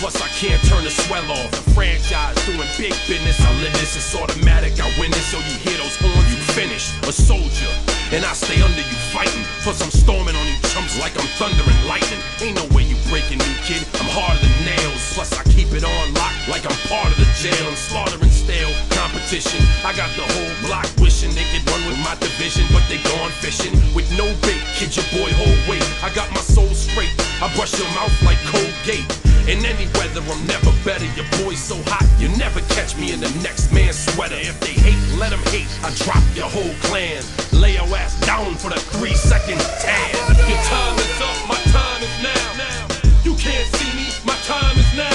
plus I can't turn the swell off. The franchise doing big business, I live this, it's automatic, I win this. So you hear those horns, you finished, a soldier. And I stay under you fighting, plus I'm storming on you chumps like I'm thunder and lightning. Ain't no way you breaking me, kid, I'm harder than nails. Plus I keep it on lock like I'm part of the jail. I'm slaughtering stale competition. I got the whole block wishing they could run with my division, but they gone fishing with no bait. Kid, your boy hold weight, I got my soul straight. I brush your mouth like Colgate. In any weather, I'm never better. Your boy's so hot, you never catch me in the next man's sweater. If they hate, let them hate. I drop your whole clan. Lay your ass down for the 3-second tan. Your time is up, my time is now. You can't see me, my time is now.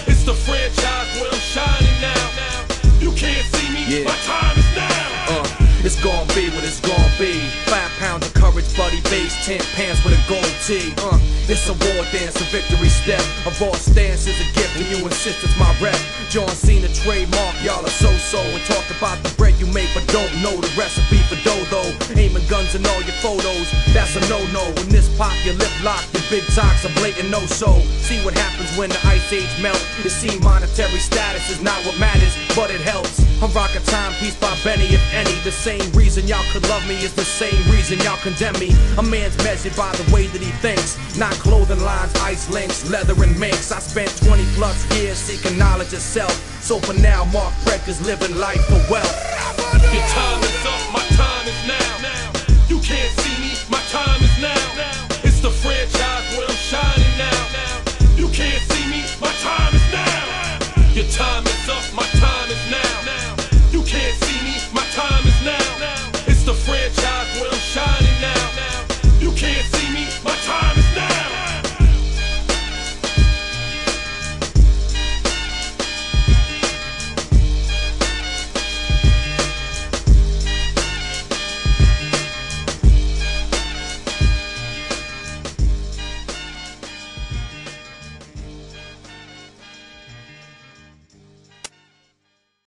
It's the franchise where I'm shining now. You can't see me, my time is now. It's gon' be what it's gon' be. 5 pounds of courage, buddy base, 10 pants with a gold tee. It's a war dance, a victory step. A raw stance is a gift, and you insist it's my rep. John Cena trademark, y'all are so-so. And talk about the bread you make, but don't know the recipe for dough. Aiming guns in all your photos, that's a no-no. When this pop, your lip lock, your big talks are blatant no-so. See what happens when the ice age melt. You see monetary status is not what matters, but it helps. I'm rocking Timepiece by Benny, if any. The same reason y'all could love me is the same reason y'all condemn me. A man's measured by the way that he thinks, not clothing lines, ice links, leather and minks. I spent 20+ years seeking knowledge of self. So for now, Mark Breck is living life for wealth.